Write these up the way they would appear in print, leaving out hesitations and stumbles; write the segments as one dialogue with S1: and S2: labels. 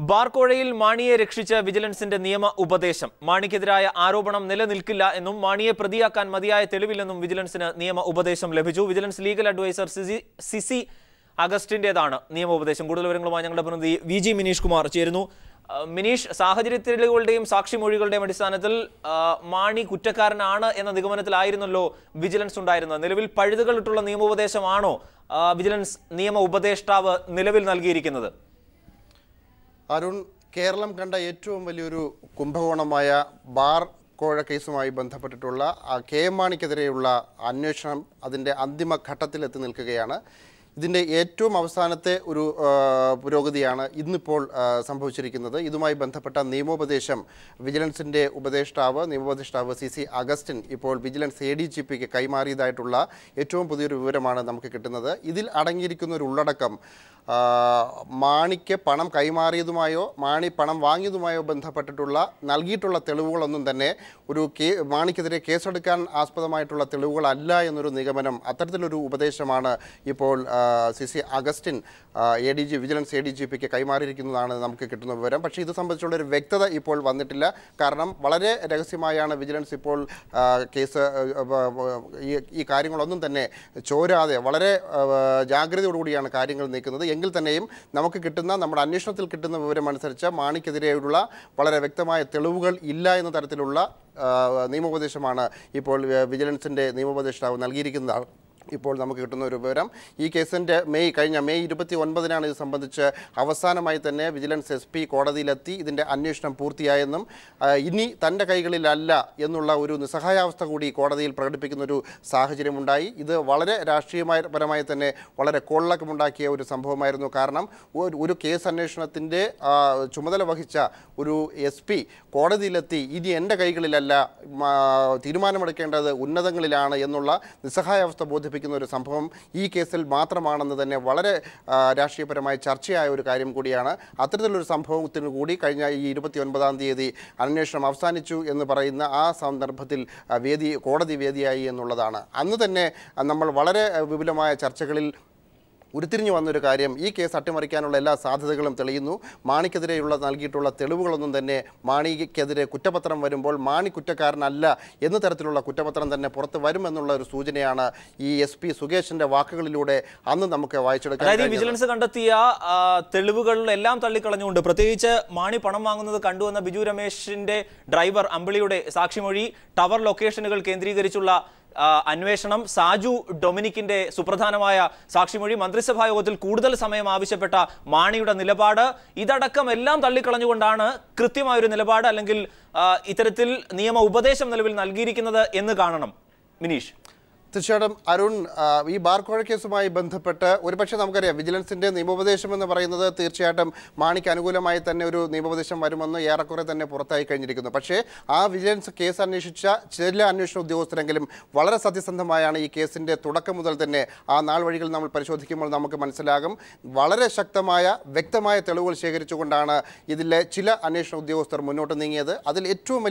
S1: ബാർക്കോഴയിൽ മാണിയെ രക്ഷിച്ച വിജിലൻസിന്റെ നിയമ ഉപദേശം. മാണിക്കെതിരായ ആരോപണം നിലനിൽക്കില്ല എന്നും മാണിയെ പ്രതിയാക്കാൻ മതിയായ തെളിവില്ലെന്നും വിജിലൻസിന് നിയമ ഉപദേശം ലഭിച്ചു. വിജിലൻസ് ലീഗൽ അഡ്വൈസർ സിസി അഗസ്റ്റിന്റേതാണ് നിയമ ഉപദേശം. കൂടുതൽ വിവരങ്ങളുമായി ഞങ്ങളുടെ പ്രതിനിധി VG മിനീഷ് കുമാർ ചേരുന്നു. മിനീഷ്, സാഹചര്യ തെളിവുകളുടെയും സാക്ഷിമൊഴികളുടെയും അടിസ്ഥാനത്തിൽ മാണി കുറ്റക്കാരനാണ് എന്ന നിഗമനത്തിലായിരുന്നല്ലോ വിജിലൻസ് ഉണ്ടായിരുന്നത്. നിലവിൽ പഴുതുകളിട്ടുള്ള നിയമോപദേശമാണോ വിജിലൻസ് നിയമ ഉപദേഷ്ടാവ് നിലവിൽ നൽകിയിരിക്കുന്നത്?
S2: അരുൺ, കേരളം കണ്ട ഏറ്റവും വലിയൊരു കുംഭകോണമായ ബാർ കോഴ കേസുമായി ബന്ധപ്പെട്ടിട്ടുള്ള KM മാണിക്കെതിരെയുള്ള അന്വേഷണം അതിൻ്റെ അന്തിമ ഘട്ടത്തിലെത്തി നിൽക്കുകയാണ്. ഇതിൻ്റെ ഏറ്റവും അവസാനത്തെ ഒരു പുരോഗതിയാണ് ഇന്നിപ്പോൾ സംഭവിച്ചിരിക്കുന്നത്. ഇതുമായി ബന്ധപ്പെട്ട നിയമോപദേശം വിജിലൻസിൻ്റെ നിയമോപദേഷ്ടാവ് CC അഗസ്റ്റിൻ ഇപ്പോൾ വിജിലൻസ് ADGPക്ക് കൈമാറിയതായിട്ടുള്ള ഏറ്റവും പുതിയൊരു വിവരമാണ് നമുക്ക് കിട്ടുന്നത്. ഇതിൽ അടങ്ങിയിരിക്കുന്ന ഒരു ഉള്ളടക്കം മാണിക്ക് പണം കൈമാറിയതുമായോ മാണി പണം വാങ്ങിയതുമായോ ബന്ധപ്പെട്ടിട്ടുള്ള നൽകിയിട്ടുള്ള തെളിവുകളൊന്നും തന്നെ മാണിക്കെതിരെ കേസെടുക്കാൻ ആസ്പദമായിട്ടുള്ള തെളിവുകളല്ല എന്നൊരു നിഗമനം, അത്തരത്തിലൊരു ഉപദേശമാണ് ഇപ്പോൾ CC അഗസ്റ്റിൻ വിജിലൻസ് ADGPക്ക് കൈമാറിയിരിക്കുന്നതാണ് നമുക്ക് കിട്ടുന്ന വിവരം. പക്ഷേ ഇത് സംബന്ധിച്ചുള്ളൊരു വ്യക്തത ഇപ്പോൾ വന്നിട്ടില്ല. കാരണം വളരെ രഹസ്യമായാണ് വിജിലൻസ് ഇപ്പോൾ കേസ് ഈ കാര്യങ്ങളൊന്നും തന്നെ ചോരാതെ വളരെ ജാഗ്രതയോടുകൂടിയാണ് കാര്യങ്ങൾ നീക്കുന്നത്. എങ്കിൽ തന്നെയും നമ്മുടെ അന്വേഷണത്തിൽ കിട്ടുന്ന വിവരം അനുസരിച്ച് മാണിക്കെതിരെയുള്ള വളരെ വ്യക്തമായ തെളിവുകൾ ഇല്ല എന്ന തരത്തിലുള്ള നിയമോപദേശമാണ് ഇപ്പോൾ വിജിലൻസിൻ്റെ നിയമോപദേഷ്ടാവ് നൽകിയിരിക്കുന്നത്. ഇപ്പോൾ നമുക്ക് കിട്ടുന്ന ഒരു വിവരം, ഈ കേസിൻ്റെ കഴിഞ്ഞ മെയ് 29-നാണ് ഇത് സംബന്ധിച്ച് അവസാനമായി തന്നെ വിജിലൻസ് SP കോടതിയിലെത്തി ഇതിൻ്റെ അന്വേഷണം പൂർത്തിയായെന്നും ഇനി തൻ്റെ കൈകളിലല്ല എന്നുള്ള ഒരു നിസ്സഹായാവസ്ഥ കൂടി കോടതിയിൽ പ്രകടിപ്പിക്കുന്നൊരു സാഹചര്യമുണ്ടായി. ഇത് വളരെ രാഷ്ട്രീയപരമായി തന്നെ വളരെ കോളിളക്കമുണ്ടാക്കിയ ഒരു സംഭവമായിരുന്നു. കാരണം ഒരു കേസ് അന്വേഷണത്തിൻ്റെ ചുമതല വഹിച്ച ഒരു SP കോടതിയിലെത്തി ഇനി എൻ്റെ കൈകളിലല്ല, തീരുമാനമെടുക്കേണ്ടത് ഉന്നതങ്ങളിലാണ് എന്നുള്ള നിസ്സഹായാവസ്ഥ ബോധ്യപ്പെടുത്തി ഒരു സംഭവം ഈ കേസിൽ മാത്രമാണെന്ന് തന്നെ വളരെ രാഷ്ട്രീയപരമായി ചർച്ചയായ ഒരു കാര്യം കൂടിയാണ്. അത്തരത്തിലൊരു സംഭവത്തിന് കൂടി കഴിഞ്ഞ ഈ 29-ാം തീയതി അന്വേഷണം അവസാനിച്ചു എന്ന് പറയുന്ന ആ സന്ദർഭത്തിൽ കോടതി വേദിയായി എന്നുള്ളതാണ്. അന്ന് തന്നെ നമ്മൾ വളരെ വിപുലമായ ചർച്ചകളിൽ ഉരുത്തിരിഞ്ഞു വന്നൊരു കാര്യം, ഈ കേസ് അട്ടിമറിക്കാനുള്ള എല്ലാ സാധ്യതകളും തെളിയുന്നു. മാണിക്കെതിരെയുള്ള നൽകിയിട്ടുള്ള തെളിവുകളൊന്നും തന്നെ മാണിക്കെതിരെ കുറ്റപത്രം വരുമ്പോൾ മാണി കുറ്റക്കാരനല്ല എന്ന തരത്തിലുള്ള കുറ്റപത്രം തന്നെ പുറത്ത് വരുമെന്നുള്ള ഒരു സൂചനയാണ് ഈ SP സുകേഷിന്റെ വാക്കുകളിലൂടെ അന്ന് നമുക്ക് വായിച്ചെടുക്കാൻ.
S1: അതായത് വിജിലൻസ് കണ്ടെത്തിയ തെളിവുകളിലെല്ലാം തള്ളിക്കളഞ്ഞുകൊണ്ട്, പ്രത്യേകിച്ച് മാണി പണം വാങ്ങുന്നത് കണ്ടുവന്ന ബിജു രമേശിന്റെ ഡ്രൈവർ അമ്പിളിയുടെ സാക്ഷിമൊഴി, ടവർ ലൊക്കേഷനുകൾ കേന്ദ്രീകരിച്ചുള്ള അന്വേഷണം, സാജു ഡൊമിനിക്കിന്റെ സുപ്രധാനമായ സാക്ഷിമൊഴി, മന്ത്രിസഭാ യോഗത്തിൽ കൂടുതൽ സമയം ആവശ്യപ്പെട്ട മാണിയുടെ നിലപാട്, ഇതടക്കം എല്ലാം തള്ളിക്കളഞ്ഞുകൊണ്ടാണ് കൃത്യമായൊരു നിലപാട് അല്ലെങ്കിൽ ഇത്തരത്തിൽ നിയമ ഉപദേശം നിലവിൽ നൽകിയിരിക്കുന്നത് എന്ന് കാണണം മിനീഷ്.
S2: തീർച്ചയായിട്ടും അരുൺ, ഈ ബാർക്കോഴ കേസുമായി ബന്ധപ്പെട്ട് ഒരുപക്ഷെ നമുക്കറിയാം വിജിലൻസിൻ്റെ നിയമോപദേശം എന്ന് പറയുന്നത് തീർച്ചയായിട്ടും മാണിക്ക് അനുകൂലമായി തന്നെ ഒരു നിയമോപദേശം വരുമെന്ന് ഏറെക്കുറെ തന്നെ പുറത്തായി കഴിഞ്ഞിരിക്കുന്നു. പക്ഷേ ആ വിജിലൻസ് കേസ് അന്വേഷിച്ച ചില അന്വേഷണ ഉദ്യോഗസ്ഥരെങ്കിലും വളരെ സത്യസന്ധമായാണ് ഈ കേസിൻ്റെ തുടക്കം മുതൽ തന്നെ ആ നാൾ വഴികൾ നമ്മൾ പരിശോധിക്കുമ്പോൾ നമുക്ക് മനസ്സിലാകും, വളരെ ശക്തമായ വ്യക്തമായ തെളിവുകൾ ശേഖരിച്ചുകൊണ്ടാണ് ഇതിലെ ചില അന്വേഷണ ഉദ്യോഗസ്ഥർ മുന്നോട്ട് നീങ്ങിയത്. അതിൽ ഏറ്റവും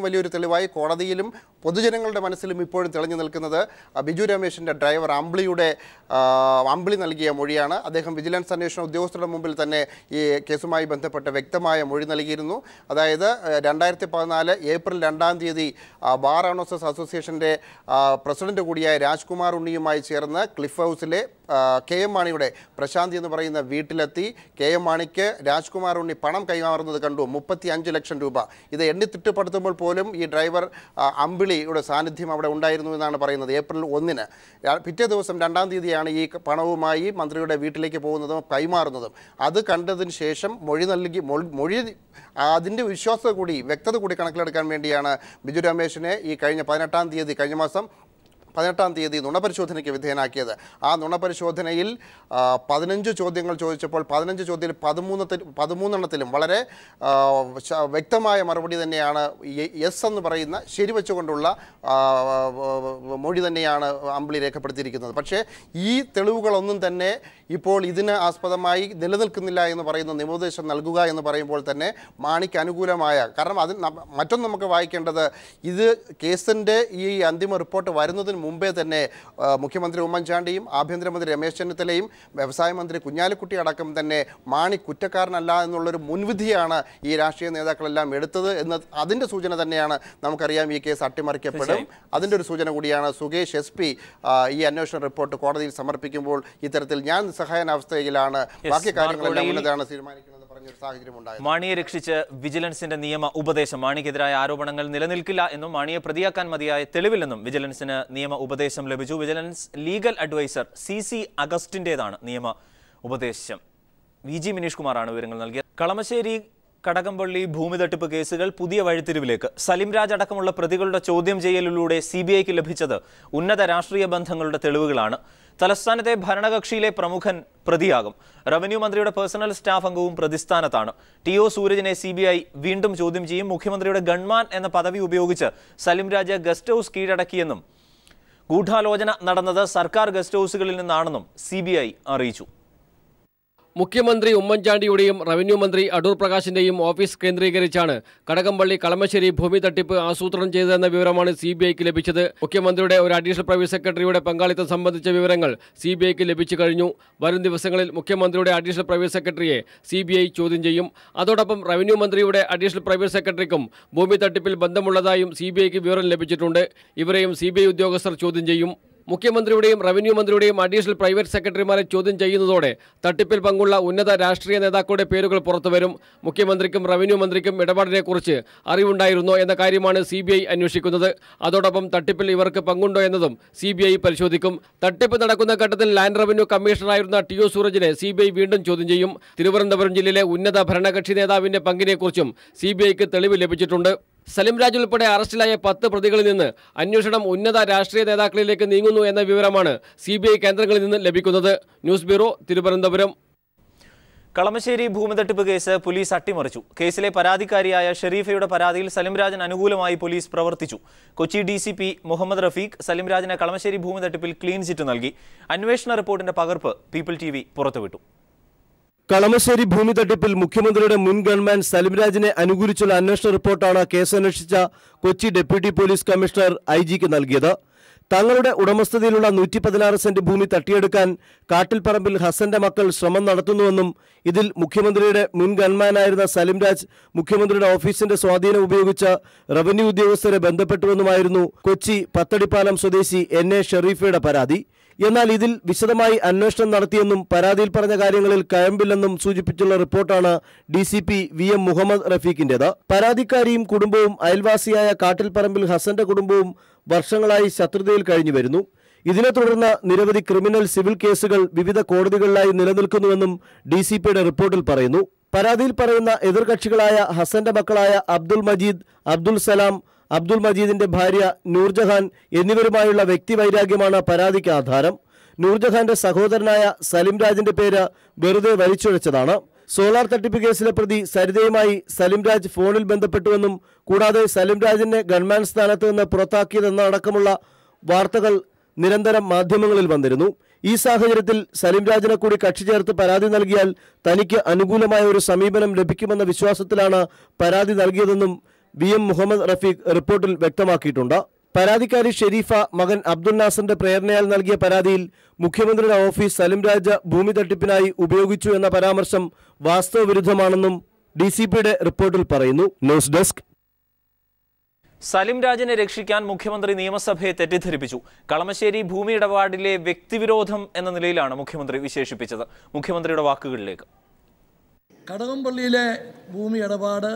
S2: വലിയൊരു തെളിവായി കോടതിയിലും പൊതുജനങ്ങളുടെ മനസ്സിലും ഇപ്പോഴും തെളിഞ്ഞു നിൽക്കുന്നത് ബിജു രമേശിൻ്റെ ഡ്രൈവർ അമ്പിളി നൽകിയ മൊഴിയാണ്. അദ്ദേഹം വിജിലൻസ് അന്വേഷണ ഉദ്യോഗസ്ഥരുടെ മുമ്പിൽ തന്നെ ഈ കേസുമായി ബന്ധപ്പെട്ട് വ്യക്തമായ മൊഴി നൽകിയിരുന്നു. അതായത് 2014 ഏപ്രിൽ 2-ാം തീയതി ബാർ ഓണേഴ്സ് അസോസിയേഷൻ്റെ പ്രസിഡന്റ് കൂടിയായ രാജ്കുമാർ ഉണ്ണിയുമായി ചേർന്ന് ക്ലിഫ് ഹൗസിലെ KM മാണിയുടെ പ്രശാന്തി എന്ന് പറയുന്ന വീട്ടിലെത്തി KM മാണിക്ക് രാജ്കുമാർ ഉണ്ണി പണം കൈമാറുന്നത് കണ്ടു, 35 ലക്ഷം രൂപ. ഇത് എണ്ണി തിട്ടപ്പെടുത്തുമ്പോൾ പോലും ഈ ഡ്രൈവർ അമ്പിളിയുടെ സാന്നിധ്യം അവിടെ ഉണ്ടായിരുന്നു എന്നാണ് പറയുന്നത്. ഏപ്രിൽ 1-ന് പിറ്റേ ദിവസം 2-ാം തീയതിയാണ് ഈ പണവുമായി മന്ത്രിയുടെ വീട്ടിലേക്ക് പോകുന്നതും കൈമാറുന്നതും. അത് കണ്ടതിന് ശേഷം മൊഴി അതിൻ്റെ വ്യക്തത കൂടി കണക്കിലെടുക്കാൻ വേണ്ടിയാണ് ബിജു രമേശിനെ ഈ കഴിഞ്ഞ മാസം 18-ാം തീയതി നുണപരിശോധനയ്ക്ക് വിധേയനാക്കിയത്. ആ നുണപരിശോധനയിൽ 15 ചോദ്യങ്ങൾ ചോദിച്ചപ്പോൾ 15 ചോദ്യത്തിൽ 13 വളരെ വ്യക്തമായ മറുപടി തന്നെയാണ്, യെസ് എന്ന് പറയുന്ന ശരിവെച്ചുകൊണ്ടുള്ള മൊഴി തന്നെയാണ് അമ്പിളി രേഖപ്പെടുത്തിയിരിക്കുന്നത്. പക്ഷേ ഈ തെളിവുകളൊന്നും തന്നെ ഇപ്പോൾ ഇതിന് ആസ്പദമായി നിലനിൽക്കുന്നില്ല എന്ന് പറയുന്ന നിയമോപദേശം നൽകുക എന്ന് പറയുമ്പോൾ തന്നെ മാണിക്ക് അനുകൂലമായ, കാരണം മറ്റൊന്ന് നമുക്ക് വായിക്കേണ്ടത്, ഇത് കേസിൻ്റെ ഈ അന്തിമ റിപ്പോർട്ട് വരുന്നതിന് മുമ്പേ തന്നെ മുഖ്യമന്ത്രി ഉമ്മൻചാണ്ടിയും ആഭ്യന്തരമന്ത്രി രമേശ് ചെന്നിത്തലയും വ്യവസായ മന്ത്രി കുഞ്ഞാലിക്കുട്ടി അടക്കം തന്നെ മാണി കുറ്റക്കാരനല്ല എന്നുള്ളൊരു മുൻവിധിയാണ് ഈ രാഷ്ട്രീയ നേതാക്കളെല്ലാം എടുത്തത് എന്ന് അതിൻ്റെ സൂചന തന്നെയാണ്. നമുക്കറിയാം ഈ കേസ് അട്ടിമറിക്കപ്പെടും. അതിൻ്റെ ഒരു സൂചന കൂടിയാണ് സുകേഷ് SP ഈ അന്വേഷണ റിപ്പോർട്ട് കോടതിയിൽ സമർപ്പിക്കുമ്പോൾ ഇത്തരത്തിൽ ഞാൻ നിസ്സഹായനാവസ്ഥയിലാണ്, ബാക്കി കാര്യങ്ങളെല്ലാം ഉള്ളതാണ് തീരുമാനിക്കുന്നത് പറഞ്ഞൊരു സാഹചര്യം ഉണ്ടായത്.
S1: മാണിയെ രക്ഷിച്ച് വിജിലൻസിന്റെ നിയമ ഉപദേശം. മാണിക്കെതിരായ ആരോപണങ്ങൾ നിലനിൽക്കില്ല എന്നും മാണിയെ പ്രതിയാക്കാൻ മതിയായ തെളിവില്ലെന്നും വിജിലൻസിന് നിയമ ഉപദേശം ലഭിച്ചു. വിജിലൻസ് ലീഗൽ അഡ്വൈസർ CC അഗസ്റ്റിന്റേതാണ് നിയമ ഉപദേശം. VG മിനീഷ് കുമാറാണ് വിവരങ്ങൾ നൽകിയത്. കളമശ്ശേരി കടകംപള്ളി ഭൂമി തട്ടിപ്പ് കേസുകൾ പുതിയ വഴിത്തിരിവിലേക്ക്. സലിംരാജ് അടക്കമുള്ള പ്രതികളുടെ ചോദ്യം ചെയ്യലിലൂടെ CBIക്ക് ലഭിച്ചത് ഉന്നത രാഷ്ട്രീയ ബന്ധങ്ങളുടെ തെളിവുകളാണ്. തലസ്ഥാനത്തെ ഭരണകക്ഷിയിലെ പ്രമുഖൻ പ്രതിയാകും. റവന്യൂ മന്ത്രിയുടെ പേഴ്സണൽ സ്റ്റാഫ് അംഗവും പ്രതിസ്ഥാനത്താണ്. TO സൂരജിനെ CBI വീണ്ടും ചോദ്യം ചെയ്യും. മുഖ്യമന്ത്രിയുടെ ഗൺമാൻ എന്ന പദവി ഉപയോഗിച്ച് സലിംരാജ് ഗസ്റ്റ് ഹൌസ് കീഴടക്കിയെന്നും ഗൂഢാലോചന നടന്നത് സർക്കാർ ഗസ്റ്റ് ഹൌസുകളിൽ നിന്നാണെന്നും CBI അറിയിച്ചു.
S3: മുഖ്യമന്ത്രി ഉമ്മൻചാണ്ടിയുടെയും റവന്യൂ മന്ത്രി അടൂർ പ്രകാശിന്റെയും ഓഫീസ് കേന്ദ്രീകരിച്ചാണ് കടകംപള്ളി കളമശ്ശേരി ഭൂമി തട്ടിപ്പ് ആസൂത്രണം ചെയ്തതെന്ന വിവരമാണ് CBIക്ക് ലഭിച്ചത്. മുഖ്യമന്ത്രിയുടെ ഒരു അഡീഷണൽ പ്രൈവറ്റ് സെക്രട്ടറിയുടെ പങ്കാളിത്തം സംബന്ധിച്ച വിവരങ്ങൾ CBIക്ക് ലഭിച്ചു കഴിഞ്ഞു. വരും ദിവസങ്ങളിൽ മുഖ്യമന്ത്രിയുടെ അഡീഷണൽ പ്രൈവറ്റ് സെക്രട്ടറിയെ CBI ചോദ്യം ചെയ്യും. അതോടൊപ്പം റവന്യൂ മന്ത്രിയുടെ അഡീഷണൽ പ്രൈവറ്റ് സെക്രട്ടറിക്കും ഭൂമി തട്ടിപ്പിൽ ബന്ധമുള്ളതായും CBIക്ക് വിവരം ലഭിച്ചിട്ടുണ്ട്. ഇവരെയും CBI ഉദ്യോഗസ്ഥർ ചോദ്യം ചെയ്യും. മുഖ്യമന്ത്രിയുടെയും റവന്യൂ മന്ത്രിയുടെയും അഡീഷണൽ പ്രൈവറ്റ് സെക്രട്ടറിമാരെ ചോദ്യം ചെയ്യുന്നതോടെ തട്ടിപ്പിൽ പങ്കുള്ള ഉന്നത രാഷ്ട്രീയ നേതാക്കളുടെ പേരുകൾ പുറത്തുവരും. മുഖ്യമന്ത്രിക്കും റവന്യൂ മന്ത്രിക്കും ഇടപാടിനെക്കുറിച്ച് അറിവുണ്ടായിരുന്നോ എന്ന കാര്യമാണ് CBI അന്വേഷിക്കുന്നത്. അതോടൊപ്പം തട്ടിപ്പിൽ ഇവർക്ക് പങ്കുണ്ടോ എന്നതും CBI പരിശോധിക്കും. തട്ടിപ്പ് നടക്കുന്ന ഘട്ടത്തിൽ ലാൻഡ് റവന്യൂ കമ്മീഷണറായിരുന്ന TO സൂരജിനെ CBI വീണ്ടും ചോദ്യം ചെയ്യും. തിരുവനന്തപുരം ജില്ലയിലെ ഉന്നത ഭരണകക്ഷി നേതാവിന്റെ പങ്കിനെക്കുറിച്ചും CBIക്ക് തെളിവ് ലഭിച്ചിട്ടുണ്ട്. സലിംരാജ് ഉൾപ്പെടെ അറസ്റ്റിലായ 10 പ്രതികളിൽ നിന്ന് അന്വേഷണം ഉന്നത രാഷ്ട്രീയ നേതാക്കളിലേക്ക് നീങ്ങുന്നു എന്ന വിവരമാണ് CBI കേന്ദ്രങ്ങളിൽ നിന്ന് ലഭിക്കുന്നത്. News bureau, Thiruvananthapuram.
S1: കളമശ്ശേരി ഭൂമി തട്ടിപ്പ് കേസ് പോലീസ് അട്ടിമറിച്ചു. കേസിലെ പരാതിക്കാരിയായ ഷെരീഫയുടെ പരാതിയിൽ സലിംരാജിന് അനുകൂലമായി പോലീസ് പ്രവർത്തിച്ചു. കൊച്ചി DCP മുഹമ്മദ് റഫീഖ് സലിംരാജിന് കളമശ്ശേരി ഭൂമി തട്ടിപ്പിൽ ക്ലീൻ ചിറ്റ് നൽകി. അന്വേഷണ റിപ്പോർട്ടിന്റെ പകർപ്പ് പീപ്പിൾ TV പുറത്തുവിട്ടു.
S4: കളമശ്ശേരി ഭൂമി തട്ടിപ്പിൽ മുഖ്യമന്ത്രിയുടെ മുൻ ഗൺമാൻ സലിംരാജിനെ അനുകൂലിച്ചുള്ള അന്വേഷണ റിപ്പോർട്ടാണ് കേസന്വേഷിച്ച കൊച്ചി ഡെപ്യൂട്ടി പോലീസ് കമ്മീഷണർ IGക്ക് നൽകിയത്. തങ്ങളുടെ ഉടമസ്ഥതയിലുള്ള 116 സെന്റ് ഭൂമി തട്ടിയെടുക്കാൻ കാട്ടിൽപ്പറമ്പിൽ ഹസന്റെ മക്കൾ ശ്രമം നടത്തുന്നുവെന്നും ഇതിൽ മുഖ്യമന്ത്രിയുടെ മുൻ ഗൺമാനായിരുന്ന സലിംരാജ് മുഖ്യമന്ത്രിയുടെ ഓഫീസിന്റെ സ്വാധീനം ഉപയോഗിച്ച് റവന്യൂ ഉദ്യോഗസ്ഥരെ ബന്ധപ്പെട്ടുവെന്നുമായിരുന്നു കൊച്ചി പത്തടിപ്പാലം സ്വദേശി NA ഷെരീഫയുടെ പരാതി. എന്നാൽ ഇതിൽ വിശദമായി അന്വേഷണം നടത്തിയെന്നും പരാതിയിൽ പറഞ്ഞ കാര്യങ്ങളിൽ കഴമ്പില്ലെന്നും സൂചിപ്പിച്ചുള്ള റിപ്പോർട്ടാണ് DCP VM മുഹമ്മദ് റഫീഖിന്റേത്. പരാതിക്കാരിയും കുടുംബവും അയൽവാസിയായ കാട്ടിൽപ്പറമ്പിൽ ഹസന്റെ കുടുംബവും വർഷങ്ങളായി ശത്രുതയിൽ കഴിഞ്ഞു വരുന്നു. ഇതിനെ തുടർന്ന് നിരവധി ക്രിമിനൽ സിവിൽ കേസുകൾ വിവിധ കോടതികളിലായി നിലനിൽക്കുന്നുവെന്നും DCPയുടെ റിപ്പോർട്ടിൽ പറയുന്നു. പരാതിയിൽ പറയുന്ന എതിർകക്ഷികളായ ഹസന്റെ മക്കളായ അബ്ദുൾ മജീദ്, അബ്ദുൾ സലാം, അബ്ദുൾ മജീദിന്റെ ഭാര്യ നൂർജഹാൻ എന്നിവരുമായുള്ള വ്യക്തിവൈരാഗ്യമാണ് പരാതിക്ക് ആധാരം. നൂർജഹാന്റെ സഹോദരനായ സലിംരാജിന്റെ പേര് വെറുതെ വലിച്ചൊഴിച്ചതാണ്. സോളാർ തട്ടിപ്പ് കേസിലെ പ്രതി സരിതയുമായി സലിംരാജ് ഫോണിൽ ബന്ധപ്പെട്ടുവെന്നും കൂടാതെ സലിംരാജിനെ ഗൺമാൻ സ്ഥാനത്ത് നിന്ന് പുറത്താക്കിയതെന്നടക്കമുള്ള വാർത്തകൾ നിരന്തരം മാധ്യമങ്ങളിൽ വന്നിരുന്നു. ഈ സാഹചര്യത്തിൽ സലിംരാജിനെ കൂടി കക്ഷി ചേർത്ത് പരാതി നൽകിയാൽ തനിക്ക് അനുകൂലമായ ഒരു സമീപനം ലഭിക്കുമെന്ന വിശ്വാസത്തിലാണ് പരാതി നൽകിയതെന്നും VM മുഹമ്മദ് റഫീഖ് റിപ്പോർട്ടിൽ വ്യക്തമാക്കിയിട്ടുണ്ട്. പരാതിക്കാരി ഷെരീഫ മകൻ അബ്ദുൽ നാസറിന്റെ പ്രേരണയാൽ നൽകിയ പരാതിയിൽ മുഖ്യമന്ത്രിയുടെ ഓഫീസ് സലിംരാജ് ഭൂമി തട്ടിപ്പിനായി ഉപയോഗിച്ചു എന്ന പരാമർശം വാസ്തവവിരുദ്ധമാണെന്നും DCPയുടെ റിപ്പോർട്ടിൽ പറയുന്നു. News desk.
S1: സലിംരാജിനെ രക്ഷിക്കാൻ മുഖ്യമന്ത്രി നിയമസഭയെ തെറ്റിദ്ധരിപ്പിച്ചു. കളമശ്ശേരി ഭൂമി ഇടപാടിലെ വ്യക്തിവിരോധം എന്ന നിലയിലാണ് മുഖ്യമന്ത്രി വിശേഷിപ്പിച്ചത്. മുഖ്യമന്ത്രിയുടെ വാക്കുകളിലേക്ക്.
S5: കടകംപള്ളിയിലെ ഭൂമി ഇടപാട്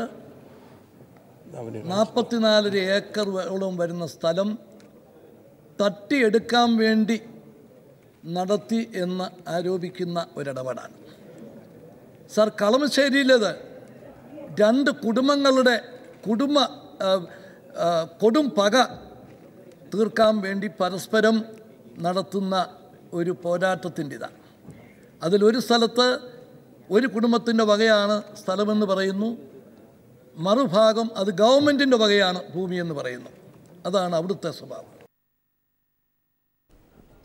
S5: 44 ഏക്കറോളം വരുന്ന സ്ഥലം തട്ടിയെടുക്കാൻ വേണ്ടി നടത്തി എന്ന് ആരോപിക്കുന്ന ഒരിടപാടാണ്. സർ, കളമശ്ശേരിയിലേത് 2 കുടുംബങ്ങളുടെ കൊടും പക തീർക്കാൻ വേണ്ടി പരസ്പരം നടത്തുന്ന ഒരു പോരാട്ടത്തിൻ്റെതാണ്. അതിലൊരു സ്ഥലത്ത് ഒരു കുടുംബത്തിൻ്റെ വകയാണ് സ്ഥലമെന്ന് പറയുന്നു, മറുഭാഗം അത് ഗവൺമെൻറ്റിൻ്റെ വകയാണ് ഭൂമി എന്ന് പറയുന്നു. അതാണ് അവിടുത്തെ സ്വഭാവം.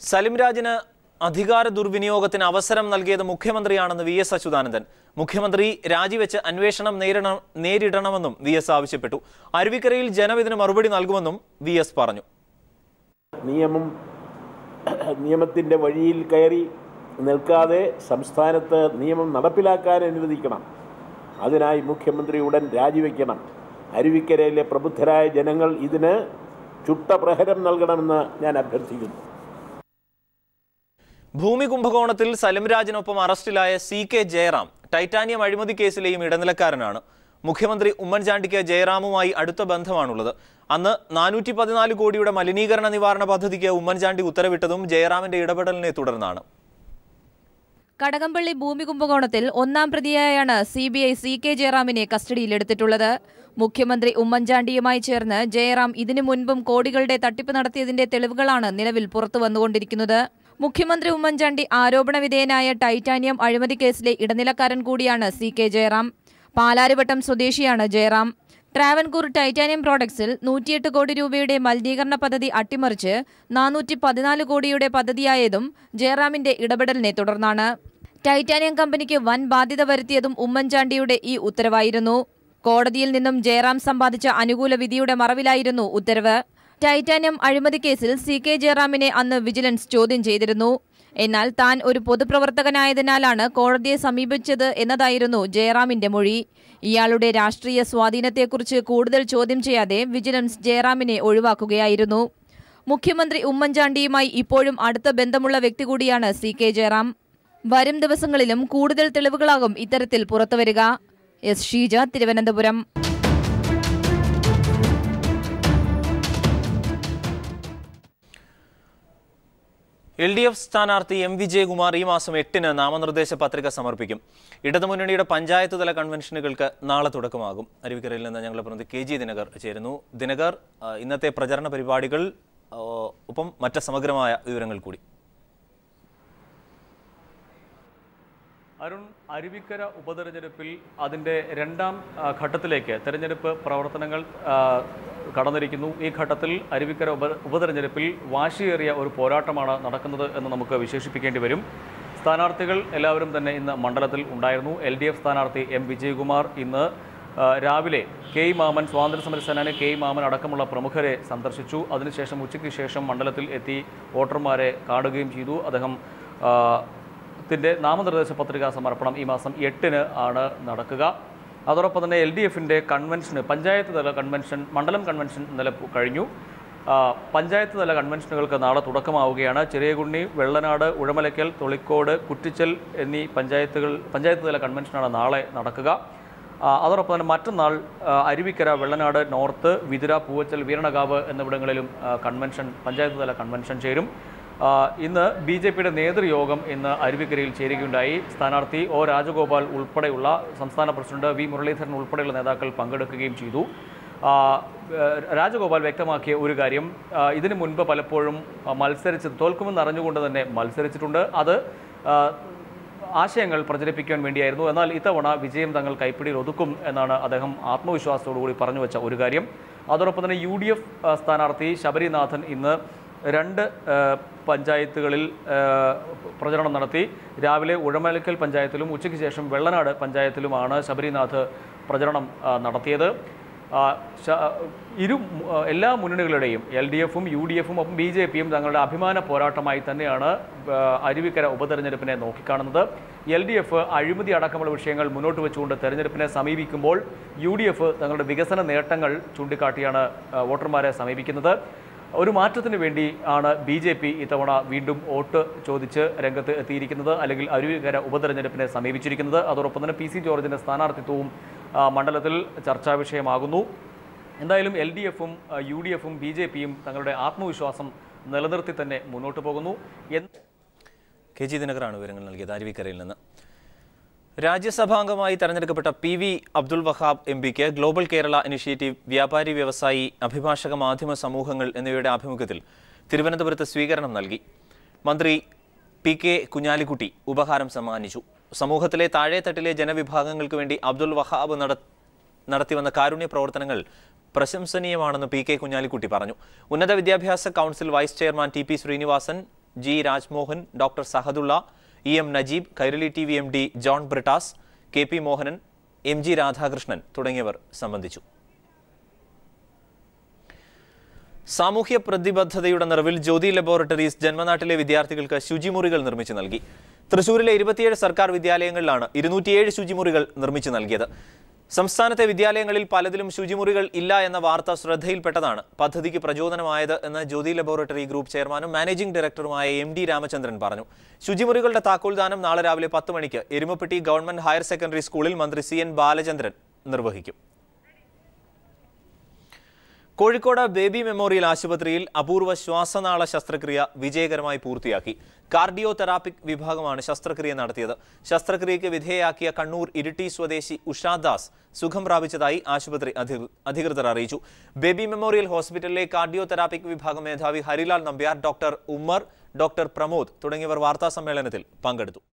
S1: സലിംരാജിന് അധികാര ദുർവിനിയോഗത്തിന് അവസരം നൽകിയത് മുഖ്യമന്ത്രിയാണെന്ന് VS അച്യുതാനന്ദൻ. മുഖ്യമന്ത്രി രാജിവെച്ച് അന്വേഷണം നേരിടണമെന്നും VS ആവശ്യപ്പെട്ടു. അരുവിക്കരയിൽ ജനം ഇതിന് മറുപടി നൽകുമെന്നും VS പറഞ്ഞു.
S6: നിയമത്തിൻ്റെ വഴിയിൽ കയറി നിൽക്കാതെ സംസ്ഥാനത്ത് നിയമം നടപ്പിലാക്കാൻ അനുവദിക്കണം. അതിനായി മുഖ്യമന്ത്രി ഉടൻ രാജിവെക്കണം. അരുവിക്കരയിലെ പ്രബുദ്ധരായ ജനങ്ങൾ ഇതിന് ചുട്ട പ്രഹരം നൽകണമെന്ന് ഞാൻ അഭ്യർത്ഥിക്കുന്നു.
S1: ഭൂമി കുംഭകോണത്തിൽ സലിംരാജിനൊപ്പം അറസ്റ്റിലായ CK ജയറാം ടൈറ്റാനിയം അഴിമതി കേസിലെയും ഇടനിലക്കാരനാണ്. മുഖ്യമന്ത്രി ഉമ്മൻചാണ്ടിക്ക് ജയറാമുമായി അടുത്ത ബന്ധമാണുള്ളത്. അന്ന് 414 കോടിയുടെ മലിനീകരണ നിവാരണ പദ്ധതിക്ക് ഉമ്മൻചാണ്ടി ഉത്തരവിട്ടതും ജയറാമിന്റെ ഇടപെടലിനെ തുടർന്നാണ്.
S7: കടകംപള്ളി ഭൂമി കുംഭകോണത്തിൽ ഒന്നാം പ്രതിയായാണ് CBI CK ജയറാമിനെ കസ്റ്റഡിയിലെടുത്തിട്ടുള്ളത്. മുഖ്യമന്ത്രി ഉമ്മൻചാണ്ടിയുമായി ചേർന്ന് ജയറാം ഇതിനു മുൻപും കോടികളുടെ തട്ടിപ്പ് നടത്തിയതിന്റെ തെളിവുകളാണ് നിലവിൽ പുറത്തു വന്നുകൊണ്ടിരിക്കുന്നത്. മുഖ്യമന്ത്രി ഉമ്മൻചാണ്ടി ആരോപണ വിധേയനായ ടൈറ്റാനിയം അഴിമതി കേസിലെ ഇടനിലക്കാരൻ കൂടിയാണ് CK ജയറാം. പാലാരിവട്ടം സ്വദേശിയാണ് ജയറാം. ട്രാവൻകൂർ ടൈറ്റാനിയം പ്രോഡക്ട്സിൽ 108 കോടി രൂപയുടെ മലിനീകരണ പദ്ധതി അട്ടിമറിച്ച് 414 കോടിയുടെ പദ്ധതിയായതും ജയറാമിന്റെ ഇടപെടലിനെ തുടർന്നാണ്. ടൈറ്റാനിയം കമ്പനിക്ക് വൻ ബാധ്യത വരുത്തിയതും ഉമ്മൻചാണ്ടിയുടെ ഈ ഉത്തരവായിരുന്നു. കോടതിയിൽ നിന്നും ജയറാം സമ്പാദിച്ച അനുകൂല വിധിയുടെ മറവിലായിരുന്നു ഉത്തരവ്. ടൈറ്റാനിയം അഴിമതി കേസിൽ CK ജയറാമിനെ അന്ന് വിജിലൻസ് ചോദ്യം ചെയ്തിരുന്നു. എന്നാൽ താൻ ഒരു പൊതുപ്രവർത്തകനായതിനാലാണ് കോടതിയെ സമീപിച്ചത് എന്നതായിരുന്നു ജയറാമിന്റെ മൊഴി. ഇയാളുടെ രാഷ്ട്രീയ സ്വാധീനത്തെക്കുറിച്ച് കൂടുതൽ ചോദ്യം ചെയ്യാതെ വിജിലൻസ് ജയറാമിനെ ഒഴിവാക്കുകയായിരുന്നു. മുഖ്യമന്ത്രി ഉമ്മൻചാണ്ടിയുമായി ഇപ്പോഴും അടുത്ത ബന്ധമുള്ള വ്യക്തി കൂടിയാണ് CK ജയറാം. വരും ദിവസങ്ങളിലും കൂടുതൽ തെളിവുകളാകും ഇത്തരത്തിൽ പുറത്തുവരിക. S. ഷീജ, തിരുവനന്തപുരം.
S1: LDF സ്ഥാനാർത്ഥി M. വിജയകുമാർ ഈ മാസം 8-ന് നാമനിർദ്ദേശ പത്രിക സമർപ്പിക്കും. ഇടതുമുന്നണിയുടെ പഞ്ചായത്ത് തല കൺവെൻഷനുകൾക്ക് നാളെ തുടക്കമാകും. അരുവിക്കരയിൽ നിന്ന് ഞങ്ങളുടെ പ്രതിനിധി KG ദിനകർ ചേരുന്നു. ദിനകർ, ഇന്നത്തെ പ്രചരണ പരിപാടികൾ ഒപ്പം മറ്റ് സമഗ്രമായ വിവരങ്ങൾ കൂടി.
S8: അരുൺ, അരുവിക്കര ഉപതെരഞ്ഞെടുപ്പിൽ അതിൻ്റെ രണ്ടാം ഘട്ടത്തിലേക്ക് തെരഞ്ഞെടുപ്പ് പ്രവർത്തനങ്ങൾ കടന്നിരിക്കുന്നു. ഈ ഘട്ടത്തിൽ അരുവിക്കര ഉപതെരഞ്ഞെടുപ്പിൽ വാശിയേറിയ ഒരു പോരാട്ടമാണ് നടക്കുന്നത് എന്ന് നമുക്ക് വിശേഷിപ്പിക്കേണ്ടി വരും. സ്ഥാനാർത്ഥികൾ എല്ലാവരും തന്നെ ഇന്ന് മണ്ഡലത്തിൽ ഉണ്ടായിരുന്നു. LDF സ്ഥാനാർത്ഥി M. വിജയകുമാർ ഇന്ന് രാവിലെ K. മാമൻ, സ്വാതന്ത്ര്യസമര സേനാനി K. മാമൻ അടക്കമുള്ള പ്രമുഖരെ സന്ദർശിച്ചു. അതിനുശേഷം ഉച്ചയ്ക്ക് ശേഷം മണ്ഡലത്തിൽ എത്തി വോട്ടർമാരെ കാണുകയും ചെയ്തു. അദ്ദേഹം നാമനിർദ്ദേശ പത്രികാ സമർപ്പണം ഈ മാസം 8-ന് ആണ് നടക്കുക. അതോടൊപ്പം തന്നെ LDFിൻ്റെ കൺവെൻഷന്, പഞ്ചായത്ത് തല കൺവെൻഷൻ, മണ്ഡലം കൺവെൻഷൻ ഇന്നലെ കഴിഞ്ഞു. പഞ്ചായത്ത് തല കൺവെൻഷനുകൾക്ക് നാളെ തുടക്കമാവുകയാണ്. ചെറിയകുണ്ണി, വെള്ളനാട്, ഉഴമലയ്ക്കൽ, തൊളിക്കോട്, കുറ്റിച്ചൽ എന്നീ പഞ്ചായത്ത് തല കൺവെൻഷനാണ് നാളെ നടക്കുക. അതോടൊപ്പം തന്നെ മറ്റന്നാൾ അരുവിക്കര, വെള്ളനാട് നോർത്ത്, വിതുര, പൂവച്ചൽ, വീരണകാവ് എന്നിവിടങ്ങളിലും പഞ്ചായത്ത് തല കൺവെൻഷൻ ചേരും. ഇന്ന് BJPയുടെ നേതൃയോഗം ഇന്ന് അരുവിക്കരയിൽ ചേരുകയുണ്ടായി. സ്ഥാനാർത്ഥി O. രാജഗോപാൽ ഉൾപ്പെടെയുള്ള സംസ്ഥാന പ്രസിഡന്റ് V. മുരളീധരൻ ഉൾപ്പെടെയുള്ള നേതാക്കൾ പങ്കെടുക്കുകയും ചെയ്തു. രാജഗോപാൽ വ്യക്തമാക്കിയ ഒരു കാര്യം, ഇതിനു മുൻപ് പലപ്പോഴും തോൽക്കുമെന്ന് അറിഞ്ഞുകൊണ്ട് തന്നെ മത്സരിച്ചിട്ടുണ്ട്. അത് ആശയങ്ങൾ പ്രചരിപ്പിക്കാൻ വേണ്ടിയായിരുന്നു. എന്നാൽ ഇത്തവണ വിജയം തങ്ങൾ കൈപ്പിടിയിൽ ഒതുക്കും എന്നാണ് അദ്ദേഹം ആത്മവിശ്വാസത്തോടുകൂടി പറഞ്ഞു വെച്ച ഒരു കാര്യം. അതോടൊപ്പം തന്നെ UDF സ്ഥാനാർത്ഥി ശബരിനാഥൻ ഇന്ന് 2 പഞ്ചായത്തുകളിൽ പ്രചരണം നടത്തി. രാവിലെ ഉഴമലക്കൽ പഞ്ചായത്തിലും ഉച്ചയ്ക്ക് ശേഷം വെള്ളനാട് പഞ്ചായത്തിലുമാണ് ശബരിനാഥ് പ്രചരണം നടത്തിയത്. എല്ലാ മുന്നണികളുടെയും LDFും UDFും ഒപ്പം BJPയും തങ്ങളുടെ അഭിമാന പോരാട്ടമായി തന്നെയാണ് അരുവിക്കര ഉപതെരഞ്ഞെടുപ്പിനെ നോക്കിക്കാണുന്നത്. LDF അഴിമതി അടക്കമുള്ള വിഷയങ്ങൾ മുന്നോട്ട് വെച്ചുകൊണ്ട് തെരഞ്ഞെടുപ്പിനെ സമീപിക്കുമ്പോൾ UDF തങ്ങളുടെ വികസന നേട്ടങ്ങൾ ചൂണ്ടിക്കാട്ടിയാണ് വോട്ടർമാരെ സമീപിക്കുന്നത്. ഒരു മാറ്റത്തിന് വേണ്ടി ആണ് BJP ഇത്തവണ വീണ്ടും വോട്ട് ചോദിച്ച് രംഗത്ത് എത്തിയിരിക്കുന്നത്, അല്ലെങ്കിൽ അരുവിക്കര ഉപതെരഞ്ഞെടുപ്പിനെ സമീപിച്ചിരിക്കുന്നത്. അതോടൊപ്പം തന്നെ PC ജോർജിൻ്റെ സ്ഥാനാർത്ഥിത്വവും മണ്ഡലത്തിൽ ചർച്ചാ വിഷയമാകുന്നു. എന്തായാലും LDFും UDFും BJPയും തങ്ങളുടെ ആത്മവിശ്വാസം നിലനിർത്തി തന്നെ മുന്നോട്ട് പോകുന്നു.
S1: KG ദിനകറാണ് വിവരങ്ങൾ നൽകിയത് അരുവിക്കരയിൽ നിന്ന്. രാജ്യസഭാംഗമായി തെരഞ്ഞെടുക്കപ്പെട്ട PV അബ്ദുൾ വഹാബ് MPക്ക് ഗ്ലോബൽ കേരള ഇനിഷ്യേറ്റീവ്, വ്യാപാരി വ്യവസായി, അഭിഭാഷക, മാധ്യമ സമൂഹങ്ങൾ എന്നിവയുടെ ആഭിമുഖ്യത്തിൽ തിരുവനന്തപുരത്ത് സ്വീകരണം നൽകി. മന്ത്രി PK കുഞ്ഞാലിക്കുട്ടി ഉപഹാരം സമ്മാനിച്ചു. സമൂഹത്തിലെ താഴെത്തട്ടിലെ ജനവിഭാഗങ്ങൾക്ക് വേണ്ടി അബ്ദുൾ വഹാബ് നടത്തിവന്ന കാരുണ്യ പ്രവർത്തനങ്ങൾ പ്രശംസനീയമാണെന്ന് PK കുഞ്ഞാലിക്കുട്ടി പറഞ്ഞു. ഉന്നത വിദ്യാഭ്യാസ council vice chairman TP Sreenivasan, G. Rajmohan, doctor Sahadulla, EM Najeeb, Kairali TV MD John Brittas, KP Mohanan, MG Radhakrishnan തുടങ്ങിയവർ സംബന്ധിച്ചു. സാമൂഹ്യ പ്രതിബദ്ധതയുടെ നിറവിൽ ജ്യോതി ലബോറട്ടറീസ് ജന്മനാട്ടിലെ വിദ്യാർത്ഥികൾക്ക് ശുചിമുറികൾ നിർമ്മിച്ചു നൽകി. തൃശൂരിലെ 27 സർക്കാർ വിദ്യാലയങ്ങളിലാണ് 207 ശുചിമുറികൾ നിർമ്മിച്ചു നൽകിയത്. സംസ്ഥാനത്തെ വിദ്യാലയങ്ങളിൽ പലതിലും ശുചിമുറികൾ ഇല്ല എന്ന വാർത്ത ശ്രദ്ധയിൽപ്പെട്ടതാണ് പദ്ധതിക്ക് പ്രചോദനമായത് എന്ന് ജ്യോതി ലബോറട്ടറി ഗ്രൂപ്പ് ചെയർമാനും മാനേജിംഗ് ഡയറക്ടറുമായ MD രാമചന്ദ്രൻ പറഞ്ഞു. ശുചിമുറികളുടെ താക്കോൽദാനം നാളെ രാവിലെ 10 മണിക്ക് എരുമപ്പെട്ടി ഗവൺമെന്റ് ഹയർ സെക്കൻഡറി സ്കൂളിൽ മന്ത്രി CN ബാലചന്ദ്രൻ നിർവഹിക്കും. കോഴിക്കോട് ബേബി മെമ്മോറിയൽ ആശുപത്രിയിൽ അപൂർവ ശ്വാസനാള ശസ്ത്രക്രിയ വിജയകരമായി പൂർത്തിയാക്കി. കാർഡിയോ തെറാപ്പിക് വിഭാഗമാണ് ശസ്ത്രക്രിയ നടത്തിയത്. ശസ്ത്രക്രിയയ്ക്ക് വിധേയയാക്കിയ കണ്ണൂർ ഇരിട്ടി സ്വദേശി ഉഷാദാസ് സുഖം പ്രാപിച്ചതായി ആശുപത്രി അധികൃതർ അറിയിച്ചു. ബേബി മെമ്മോറിയൽ ഹോസ്പിറ്റലിലെ കാർഡിയോ തെറാപ്പിക് വിഭാഗം മേധാവി ഹരിലാൽ നമ്പ്യാർ, ഡോക്ടർ ഉമ്മർ, ഡോക്ടർ പ്രമോദ് തുടങ്ങിയവർ വാർത്താസമ്മേളനത്തിൽ പങ്കെടുത്തു.